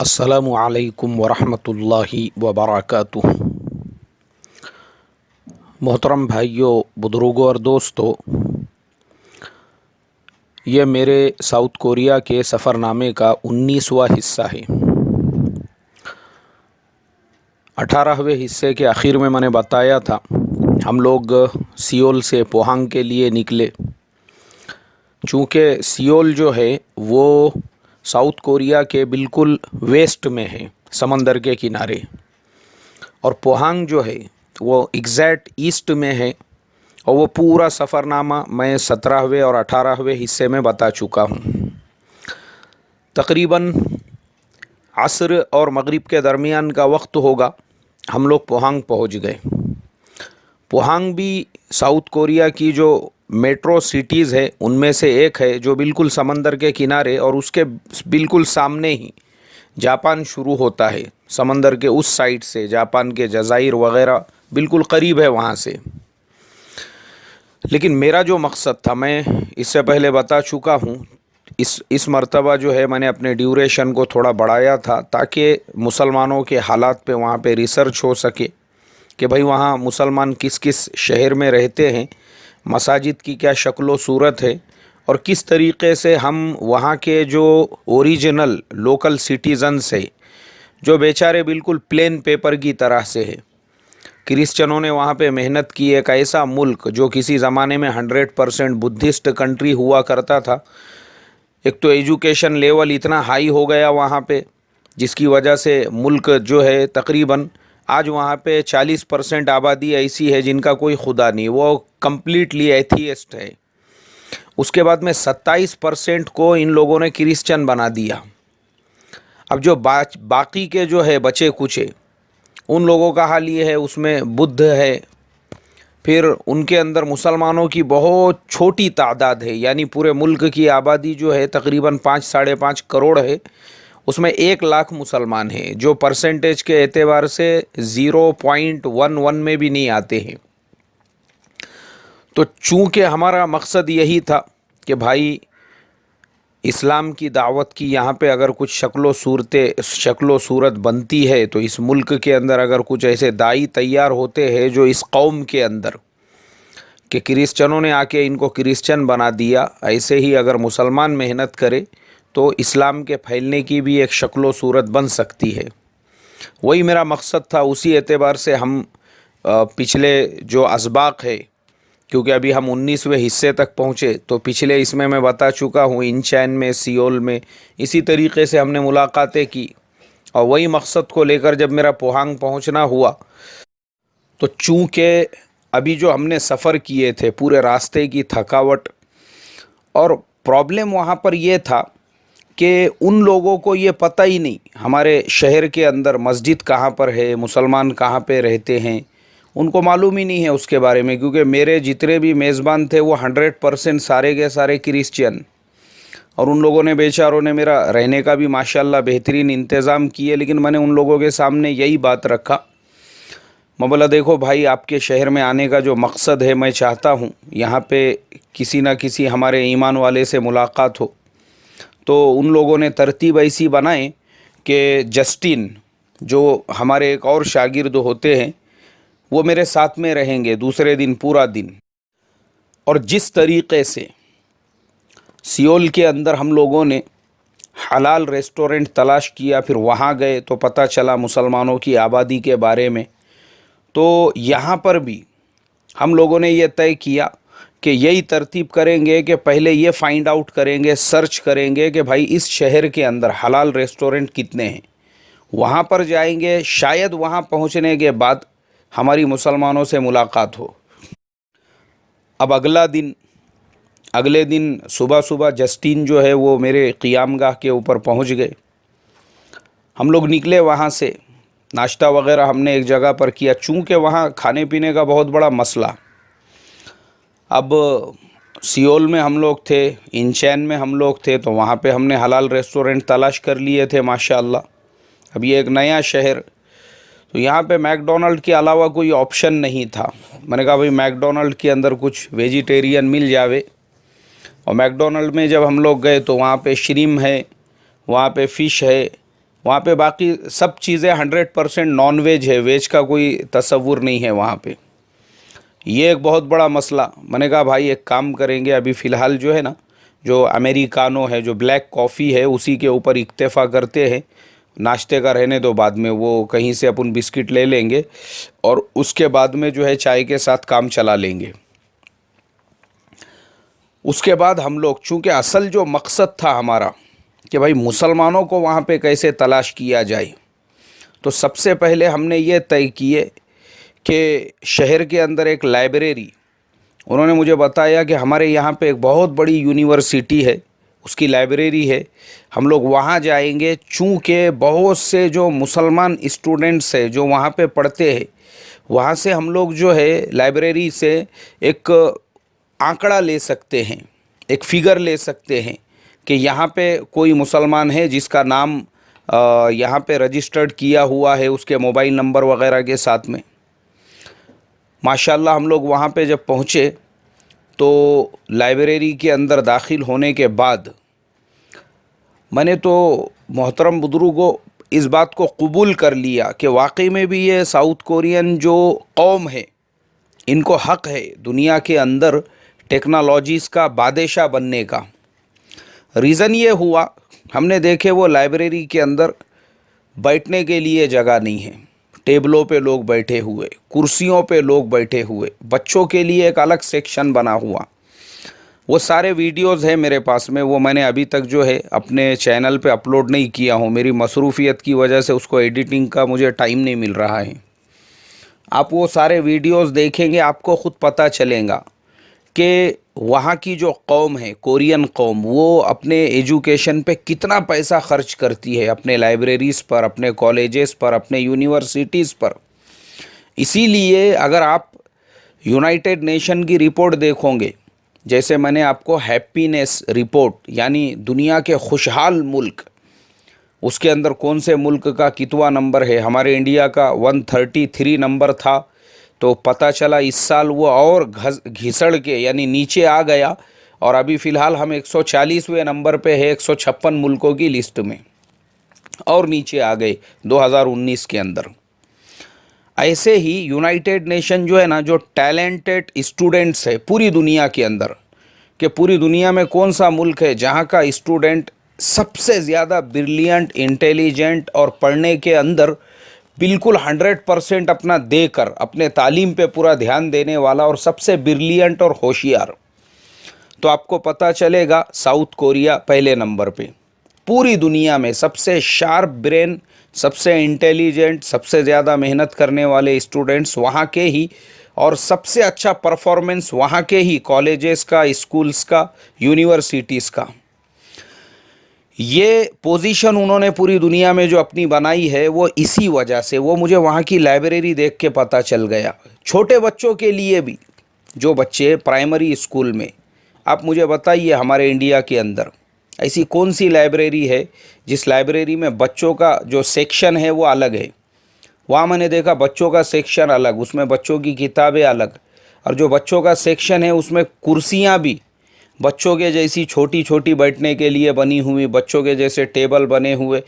السلام علیکم ورحمۃ اللہ وبرکاتہ۔ محترم بھائیوں، بزرگوں اور دوستوں، یہ میرے ساؤتھ کوریا کے سفر نامے کا 19واں حصہ ہے۔ 18ویں حصے کے آخر میں نے بتایا تھا ہم لوگ سیول سے پوہانگ کے لیے نکلے۔ چونکہ سیول جو ہے وہ ساؤتھ کوریا کے بالکل ویسٹ میں ہے، سمندر کے کنارے، اور پوہانگ جو ہے وہ ایگزیکٹ ایسٹ میں ہے، اور وہ پورا سفر نامہ میں 17ویں اور 18ویں حصے میں بتا چکا ہوں۔ تقریباً عصر اور مغرب کے درمیان کا وقت ہوگا، ہم لوگ پوہانگ پہنچ گئے۔ پوہانگ بھی ساؤتھ کوریا کی جو میٹرو سٹیز ہے ان میں سے ایک ہے، جو بالکل سمندر کے کنارے، اور اس کے بالکل سامنے ہی جاپان شروع ہوتا ہے۔ سمندر کے اس سائڈ سے جاپان کے جزائر وغیرہ بالکل قریب ہے وہاں سے۔ لیکن میرا جو مقصد تھا، میں اس سے پہلے بتا چکا ہوں، اس مرتبہ جو ہے میں نے اپنے ڈیوریشن کو تھوڑا بڑھایا تھا تاکہ مسلمانوں کے حالات پہ وہاں پہ ریسرچ ہو سکے کہ بھئی وہاں مسلمان کس کس شہر میں رہتے ہیں، مساجد کی کیا شکل و صورت ہے، اور کس طریقے سے ہم وہاں کے جو اوریجنل لوکل سٹیزنز ہے، جو بیچارے بالکل پلین پیپر کی طرح سے ہے۔ کرسچنوں نے وہاں پہ محنت کی، ایک ایسا ملک جو کسی زمانے میں 100% بدھسٹ کنٹری ہوا کرتا تھا۔ ایک تو ایجوکیشن لیول اتنا ہائی ہو گیا وہاں پہ، جس کی وجہ سے ملک جو ہے تقریباً آج وہاں پہ 40% آبادی ایسی ہے جن کا کوئی خدا نہیں، وہ کمپلیٹلی ایتھیسٹ ہے۔ اس کے بعد میں 27% کو ان لوگوں نے کرسچن بنا دیا۔ اب جو باقی کے جو ہے بچے کچے، ان لوگوں کا حال یہ ہے، اس میں بدھ ہے، پھر ان کے اندر مسلمانوں کی بہت چھوٹی تعداد ہے، یعنی پورے ملک کی آبادی جو ہے تقریباً 5-5.5 کروڑ ہے، اس میں 1 لاکھ مسلمان ہیں، جو پرسنٹیج کے اعتبار سے 0.11 میں بھی نہیں آتے ہیں۔ تو چونکہ ہمارا مقصد یہی تھا کہ بھائی اسلام کی دعوت کی یہاں پہ اگر کچھ شکل و صورت بنتی ہے، تو اس ملک کے اندر اگر کچھ ایسے داعی تیار ہوتے ہیں جو اس قوم کے اندر، کہ کرسچنوں نے آ کے ان کو کرسچن بنا دیا، ایسے ہی اگر مسلمان محنت کرے تو اسلام کے پھیلنے کی بھی ایک شکل و صورت بن سکتی ہے۔ وہی میرا مقصد تھا۔ اسی اعتبار سے ہم پچھلے جو اسباق ہے، کیونکہ ابھی ہم 19ویں حصے تک پہنچے، تو پچھلے اس میں بتا چکا ہوں، انچین میں، سیول میں، اسی طریقے سے ہم نے ملاقاتیں کی، اور وہی مقصد کو لے کر جب میرا پوہانگ پہنچنا ہوا، تو چونکہ ابھی جو ہم نے سفر کیے تھے، پورے راستے کی تھکاوٹ، اور پرابلم وہاں پر یہ تھا کہ ان لوگوں کو یہ پتہ ہی نہیں ہمارے شہر کے اندر مسجد کہاں پر ہے، مسلمان کہاں پہ رہتے ہیں، ان کو معلوم ہی نہیں ہے اس کے بارے میں، کیونکہ میرے جتنے بھی میزبان تھے وہ 100% سارے کے سارے کرسچین، اور ان لوگوں نے بیچاروں نے میرا رہنے کا بھی ماشاءاللہ بہترین انتظام کیے۔ لیکن میں نے ان لوگوں کے سامنے یہی بات رکھا، میں بولا دیکھو بھائی، آپ کے شہر میں آنے کا جو مقصد ہے، میں چاہتا ہوں یہاں پہ کسی نہ کسی ہمارے ایمان والے سے ملاقات ہو۔ تو ان لوگوں نے ترتیب ایسی بنائے کہ جسٹن، جو ہمارے ایک اور شاگرد ہوتے ہیں، وہ میرے ساتھ میں رہیں گے دوسرے دن پورا دن۔ اور جس طریقے سے سیول کے اندر ہم لوگوں نے حلال ریسٹورنٹ تلاش کیا، پھر وہاں گئے تو پتہ چلا مسلمانوں کی آبادی کے بارے میں، تو یہاں پر بھی ہم لوگوں نے یہ طے کیا کہ یہی ترتیب کریں گے کہ پہلے یہ فائنڈ آؤٹ کریں گے، سرچ کریں گے کہ بھائی اس شہر کے اندر حلال ریسٹورنٹ کتنے ہیں، وہاں پر جائیں گے، شاید وہاں پہنچنے کے بعد ہماری مسلمانوں سے ملاقات ہو۔ اب اگلے دن صبح جسٹین جو ہے وہ میرے قیام گاہ کے اوپر پہنچ گئے۔ ہم لوگ نکلے وہاں سے، ناشتہ وغیرہ ہم نے ایک جگہ پر کیا، چونکہ وہاں کھانے پینے کا بہت بڑا مسئلہ۔ اب سیول میں ہم لوگ تھے، انچین میں ہم لوگ تھے، تو وہاں پہ ہم نے حلال ریسٹورنٹ تلاش کر لیے تھے ماشاءاللہ۔ اب یہ ایک نیا شہر، تو یہاں پہ میک ڈونلڈ کے علاوہ کوئی آپشن نہیں تھا۔ میں نے کہا بھئی میک ڈونلڈ کے اندر کچھ ویجیٹیرین مل جاوے، اور میک ڈونلڈ میں جب ہم لوگ گئے تو وہاں پہ شریم ہے، وہاں پہ فش ہے، وہاں پہ باقی سب چیزیں 100% نان ویج ہے، ویج کا کوئی تصور نہیں ہے وہاں پہ. یہ ایک بہت بڑا مسئلہ. میں نے کہا بھائی ایک کام کریں گے، ابھی فی الحال جو ہے نا، جو امریکانو ہے، جو بلیک کافی ہے، اسی کے اوپر اکتفا کرتے ہیں. ناشتے کا رہنے دو، بعد میں وہ کہیں سے اپن بسکٹ لے لیں گے اور اس کے بعد میں جو ہے چائے کے ساتھ کام چلا لیں گے. اس کے بعد ہم لوگ، چونکہ اصل جو مقصد تھا ہمارا کہ بھائی مسلمانوں کو وہاں پہ کیسے تلاش کیا جائے، تو سب سے پہلے ہم نے یہ طے کیے کہ شہر کے اندر ایک لائبریری، انہوں نے مجھے بتایا کہ ہمارے یہاں پہ ایک بہت بڑی یونیورسٹی ہے، اس کی لائبریری ہے، ہم لوگ وہاں جائیں گے. چونکہ بہت سے جو مسلمان اسٹوڈنٹس ہیں جو وہاں پہ پڑھتے ہیں، وہاں سے ہم لوگ جو ہے لائبریری سے ایک آنکڑا لے سکتے ہیں، ایک فگر لے سکتے ہیں کہ یہاں پہ کوئی مسلمان ہے جس کا نام یہاں پہ رجسٹرڈ کیا ہوا ہے اس کے موبائل نمبر وغیرہ کے ساتھ میں. ماشاءاللہ ہم لوگ وہاں پہ جب پہنچے تو لائبریری کے اندر داخل ہونے کے بعد میں نے تو محترم بزرگوں اس بات کو قبول کر لیا کہ واقعی میں بھی یہ ساؤتھ کورین جو قوم ہے، ان کو حق ہے دنیا کے اندر ٹیکنالوجیز کا بادشاہ بننے کا. ریزن یہ ہوا، ہم نے دیکھے وہ لائبریری کے اندر بیٹھنے کے لیے جگہ نہیں ہے، ٹیبلوں پہ لوگ بیٹھے ہوئے، کرسیوں پہ لوگ بیٹھے ہوئے، بچوں کے لیے ایک الگ سیکشن بنا ہوا. وہ سارے ویڈیوز ہیں میرے پاس میں، وہ میں نے ابھی تک جو ہے اپنے چینل پہ اپلوڈ نہیں کیا ہوں، میری مصروفیت کی وجہ سے اس کو ایڈیٹنگ کا مجھے ٹائم نہیں مل رہا ہے. آپ وہ سارے ویڈیوز دیکھیں گے، آپ کو خود پتہ چلے گا کہ وہاں کی جو قوم ہے، کورین قوم، وہ اپنے ایجوکیشن پہ کتنا پیسہ خرچ کرتی ہے، اپنے لائبریریز پر، اپنے کالجز پر، اپنے یونیورسٹیز پر. اسی لیے اگر آپ یونائٹڈ نیشن کی رپورٹ دیکھو گے، جیسے میں نے آپ کو ہیپینس رپورٹ یعنی دنیا کے خوشحال ملک، اس کے اندر کون سے ملک کا کتواں نمبر ہے، ہمارے انڈیا کا 133 نمبر تھا، تو پتہ چلا اس سال وہ اور گھسڑ کے یعنی نیچے آ گیا، اور ابھی فی الحال ہم 140ویں نمبر پہ ہے 156 ملکوں کی لسٹ میں، اور نیچے آ گئے 2019 کے اندر. ایسے ہی یونائٹڈ نیشن جو ہے نا، جو ٹیلنٹڈ اسٹوڈنٹس ہے پوری دنیا کے اندر، کہ پوری دنیا میں کون سا ملک ہے جہاں کا اسٹوڈنٹ سب سے زیادہ بریلینٹ، انٹیلیجنٹ اور پڑھنے کے اندر بالکل 100% اپنا دے کر اپنے تعلیم پہ پورا دھیان دینے والا اور سب سے بریلینٹ اور ہوشیار، تو آپ کو پتہ چلے گا ساؤتھ کوریا پہلے نمبر پہ. پوری دنیا میں سب سے شارپ برین، سب سے انٹیلیجنٹ، سب سے زیادہ محنت کرنے والے اسٹوڈنٹس وہاں کے ہی، اور سب سے اچھا پرفارمنس وہاں کے ہی کالجز کا، اسکولز کا، یونیورسٹیز کا. یہ پوزیشن انہوں نے پوری دنیا میں جو اپنی بنائی ہے وہ اسی وجہ سے، وہ مجھے وہاں کی لائبریری دیکھ کے پتہ چل گیا. چھوٹے بچوں کے لیے بھی، جو بچے پرائمری اسکول میں، آپ مجھے بتائیے ہمارے انڈیا کے اندر ایسی کون سی لائبریری ہے جس لائبریری میں بچوں کا جو سیکشن ہے وہ الگ ہے. وہاں میں نے دیکھا بچوں کا سیکشن الگ، اس میں بچوں کی کتابیں الگ، اور جو بچوں کا سیکشن ہے اس میں کرسیاں بھی بچوں کے جیسی چھوٹی چھوٹی بیٹھنے کے لیے بنی ہوئی، بچوں کے جیسے ٹیبل بنے ہوئے،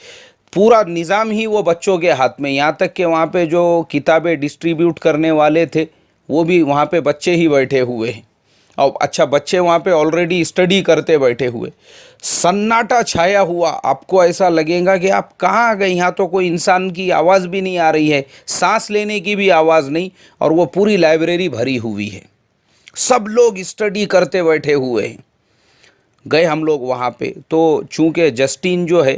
پورا نظام ہی وہ بچوں کے ہاتھ میں. یہاں تک کہ وہاں پہ جو کتابیں ڈسٹریبیوٹ کرنے والے تھے وہ بھی وہاں پہ بچے ہی بیٹھے ہوئے ہیں، اور اچھا بچے وہاں پہ آلریڈی اسٹڈی کرتے بیٹھے ہوئے. سناٹا چھایا ہوا، آپ کو ایسا لگے گا کہ آپ کہاں آ گئے، یہاں تو کوئی انسان کی آواز بھی نہیں آ رہی ہے، سانس لینے کی بھی آواز نہیں، اور وہ پوری لائبریری بھری ہوئی ہے، سب لوگ اسٹڈی کرتے بیٹھے ہوئے ہیں. گئے ہم لوگ وہاں پہ، تو چونکہ جسٹین جو ہے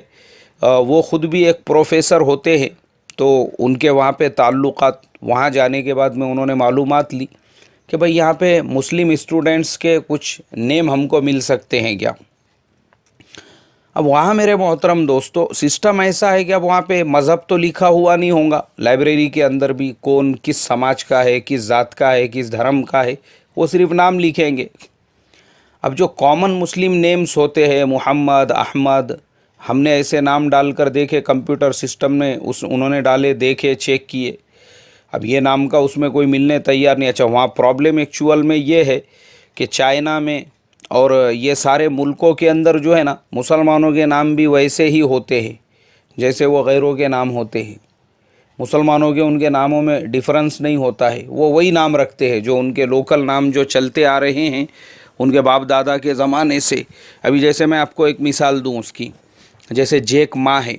وہ خود بھی ایک پروفیسر ہوتے ہیں، تو ان کے وہاں پہ تعلقات، وہاں جانے کے بعد میں انہوں نے معلومات لی کہ بھئی یہاں پہ مسلم اسٹوڈنٹس کے کچھ نیم ہم کو مل سکتے ہیں کیا. اب وہاں میرے محترم دوستو سسٹم ایسا ہے کہ اب وہاں پہ مذہب تو لکھا ہوا نہیں ہوگا، لائبریری کے اندر بھی کون کس سماج کا ہے، کس ذات کا ہے، کس دھرم کا ہے، وہ صرف نام لکھیں گے. اب جو کامن مسلم نیمز ہوتے ہیں، محمد، احمد، ہم نے ایسے نام ڈال کر دیکھے، کمپیوٹر سسٹم میں انہوں نے ڈالے، دیکھے، چیک کیے، اب یہ نام کا اس میں کوئی ملنے تیار نہیں. اچھا وہاں پرابلم ایکچول میں یہ ہے کہ چائنا میں اور یہ سارے ملکوں کے اندر جو ہے نا، مسلمانوں کے نام بھی ویسے ہی ہوتے ہیں، جیسے وہ غیروں کے نام ہوتے ہیں، مسلمانوں کے ان کے ناموں میں ڈیفرنس نہیں ہوتا ہے، وہ وہی نام رکھتے ہیں جو ان کے لوکل نام جو چلتے آ رہے ہیں ان کے باپ دادا کے زمانے سے۔ ابھی جیسے میں آپ کو ایک مثال دوں اس کی، جیسے جیک ما ہے،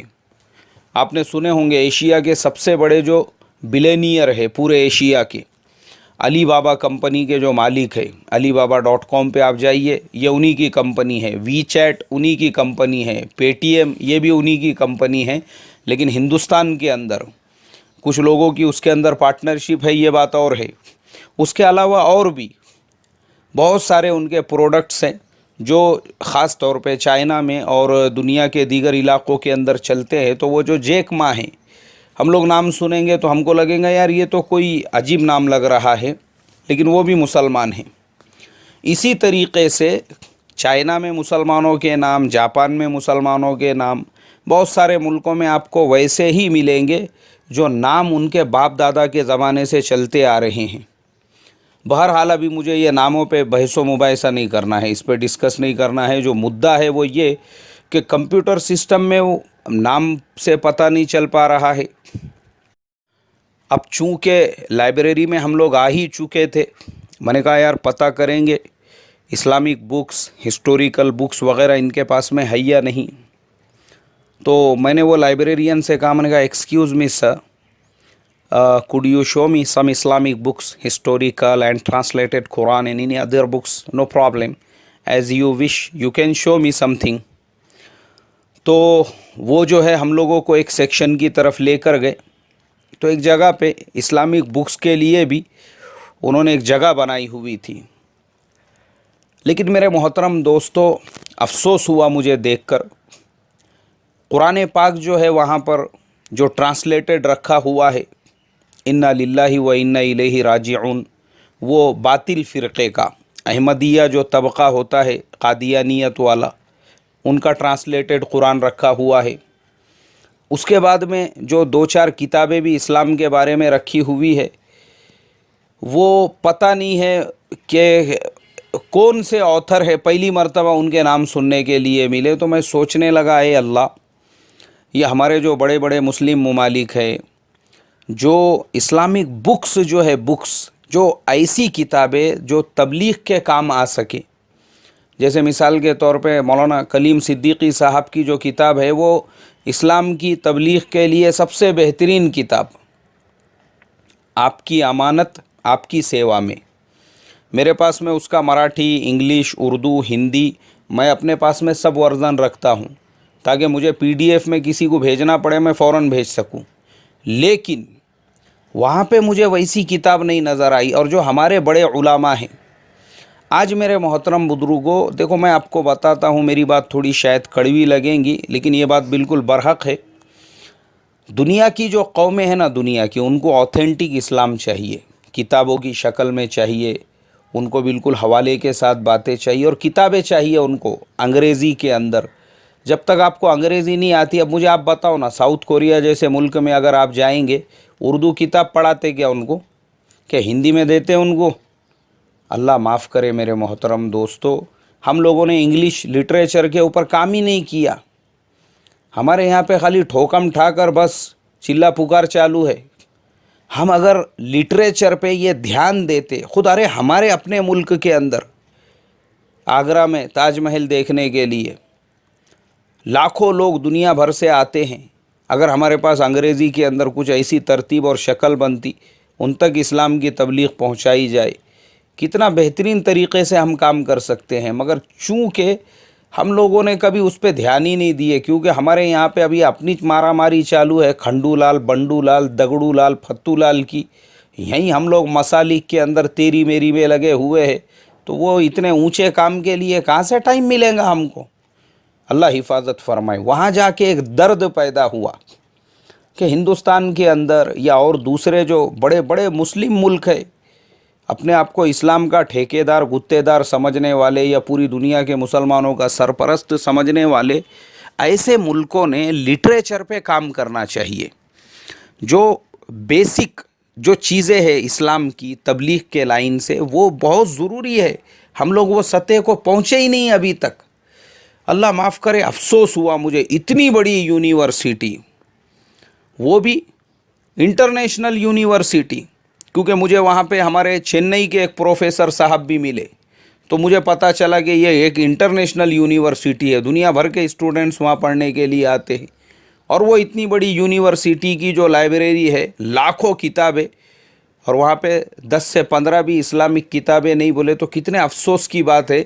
آپ نے سنے ہوں گے ایشیا کے سب سے بڑے جو بلینئر ہے پورے ایشیا کے، علی بابا کمپنی کے جو مالک ہے، علی بابا .com پہ آپ جائیے، یہ انہی کی کمپنی ہے، وی چیٹ انہی کی کمپنی ہے، پے ٹی ایم یہ بھی انہی کی کمپنی ہے، لیکن ہندوستان کے اندر کچھ لوگوں کی اس کے اندر پارٹنرشپ ہے، یہ بات اور ہے۔ اس کے علاوہ اور بھی بہت سارے ان کے پروڈکٹس ہیں جو خاص طور پہ چائنا میں اور دنیا کے دیگر علاقوں کے اندر چلتے ہیں۔ تو وہ جو جیک ما ہیں، ہم لوگ نام سنیں گے تو ہم کو لگیں گا یار یہ تو کوئی عجیب نام لگ رہا ہے، لیکن وہ بھی مسلمان ہیں۔ اسی طریقے سے چائنا میں مسلمانوں کے نام، جاپان میں مسلمانوں کے نام، بہت سارے ملکوں میں آپ کو ویسے ہی ملیں گے جو نام ان کے باپ دادا کے زمانے سے چلتے آ رہے ہیں۔ بہرحال ابھی مجھے یہ ناموں پہ بحث و مباحثہ نہیں کرنا ہے، اس پہ ڈسکس نہیں کرنا ہے۔ جو مدعا ہے وہ یہ کہ کمپیوٹر سسٹم میں وہ نام سے پتہ نہیں چل پا رہا ہے۔ اب چونکہ لائبریری میں ہم لوگ آ ہی چکے تھے، میں نے کہا یار پتہ کریں گے اسلامک بکس، ہسٹوریکل بکس وغیرہ ان کے پاس میں ہے یا نہیں۔ تو میں نے وہ لائبریرین سے کہا، میں نے کہا excuse me sir, could you show me some Islamic books, historical and translated Quran and any other books? No problem. As you wish, you can show me something. تو وہ جو ہے ہم لوگوں کو ایک سیکشن کی طرف لے کر گئے، تو ایک جگہ پہ اسلامک بکس کے لیے بھی انہوں نے ایک جگہ بنائی ہوئی تھی۔ لیکن میرے محترم دوستو، افسوس ہوا مجھے دیکھ کر، قرآن پاک جو ہے وہاں پر جو ٹرانسلیٹڈ رکھا ہوا ہے انا للہ و انا الیہ راجعون، وہ باطل فرقے کا، احمدیہ جو طبقہ ہوتا ہے قادیانیت والا، ان کا ٹرانسلیٹڈ قرآن رکھا ہوا ہے۔ اس کے بعد میں جو دو چار کتابیں بھی اسلام کے بارے میں رکھی ہوئی ہے، وہ پتہ نہیں ہے کہ کون سے آتھر ہے، پہلی مرتبہ ان کے نام سننے کے لیے ملے۔ تو میں سوچنے لگا اے اللہ، یہ ہمارے جو بڑے بڑے مسلم ممالک ہیں، جو اسلامک بکس جو ہے، بکس جو ایسی کتابیں جو تبلیغ کے کام آ سکے، جیسے مثال کے طور پہ مولانا کلیم صدیقی صاحب کی جو کتاب ہے وہ اسلام کی تبلیغ کے لیے سب سے بہترین کتاب، آپ کی امانت آپ کی سیوا میں۔ میرے پاس میں اس کا مراٹھی، انگلش، اردو، ہندی، میں اپنے پاس میں سب ورژن رکھتا ہوں تاکہ مجھے PDF میں کسی کو بھیجنا پڑے میں فوراً بھیج سکوں۔ لیکن وہاں پہ مجھے ویسی کتاب نہیں نظر آئی۔ اور جو ہمارے بڑے علماء ہیں، آج میرے محترم بزرگوں، دیکھو میں آپ کو بتاتا ہوں، میری بات تھوڑی شاید کڑوی لگیں گی لیکن یہ بات بالکل برحق ہے۔ دنیا کی جو قومیں ہیں نا، دنیا کی، ان کو آتھینٹک اسلام چاہیے، کتابوں کی شکل میں چاہیے، ان کو بالکل حوالے کے ساتھ باتیں چاہیے، اور کتابیں چاہیے ان کو انگریزی کے اندر۔ جب تک آپ کو انگریزی نہیں آتی، اب مجھے آپ بتاؤ نا، ساؤتھ کوریا جیسے ملک میں اگر آپ جائیں گے، اردو کتاب پڑھاتے کیا ان کو؟ کہ ہندی میں دیتے ان کو؟ اللہ معاف کرے میرے محترم دوستو، ہم لوگوں نے انگلش لٹریچر کے اوپر کام ہی نہیں کیا۔ ہمارے یہاں پہ خالی ٹھوکم ٹھا کر بس چلا پکار چالو ہے۔ ہم اگر لٹریچر پہ یہ دھیان دیتے، خود ارے ہمارے اپنے ملک کے اندر آگرہ میں تاج محل دیکھنے کے لیے لاکھوں لوگ دنیا بھر سے آتے ہیں، اگر ہمارے پاس انگریزی کے اندر کچھ ایسی ترتیب اور شکل بنتی، ان تک اسلام کی تبلیغ پہنچائی جائے، کتنا بہترین طریقے سے ہم کام کر سکتے ہیں۔ مگر چونکہ ہم لوگوں نے کبھی اس پہ دھیان ہی نہیں دیے، کیونکہ ہمارے یہاں پہ ابھی اپنی مارا ماری چالو ہے، کھنڈو لال، بنڈو لال، دگڑو لال، پھتو لال کی۔ یہیں ہم لوگ مسالک کے اندر تیری میری میں لگے ہوئے ہیں، تو وہ اتنے اونچے کام کے لیے کہاں سے ٹائم ملے گا ہم کو؟ اللہ حفاظت فرمائے۔ وہاں جا کے ایک درد پیدا ہوا کہ ہندوستان کے اندر یا اور دوسرے جو بڑے بڑے مسلم ملک ہے، اپنے آپ کو اسلام کا ٹھیکیدار، گتےدار سمجھنے والے یا پوری دنیا کے مسلمانوں کا سرپرست سمجھنے والے ایسے ملکوں نے لٹریچر پہ کام کرنا چاہیے۔ جو بیسک جو چیزیں ہیں اسلام کی تبلیغ کے لائن سے، وہ بہت ضروری ہے۔ ہم لوگ وہ سطح کو پہنچے ہی نہیں ابھی تک۔ اللہ معاف کرے، افسوس ہوا مجھے، اتنی بڑی یونیورسٹی، وہ بھی انٹرنیشنل یونیورسٹی، کیونکہ مجھے وہاں پہ ہمارے چنئی کے ایک پروفیسر صاحب بھی ملے، تو مجھے پتہ چلا کہ یہ ایک انٹرنیشنل یونیورسٹی ہے، دنیا بھر کے اسٹوڈنٹس وہاں پڑھنے کے لیے آتے ہیں، اور وہ اتنی بڑی یونیورسٹی کی جو لائبریری ہے، لاکھوں کتابیں، اور وہاں پہ 10 سے 15 بھی اسلامک کتابیں نہیں بولے تو کتنے افسوس کی بات ہے۔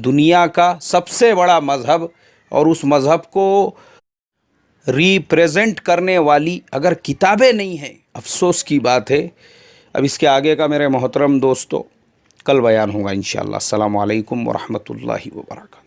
دنیا کا سب سے بڑا مذہب اور اس مذہب کو ریپریزنٹ کرنے والی اگر کتابیں نہیں ہیں، افسوس کی بات ہے۔ اب اس کے آگے کا میرے محترم دوستو کل بیان ہوگا انشاءاللہ۔ السلام علیکم ورحمۃ اللہ وبرکاتہ۔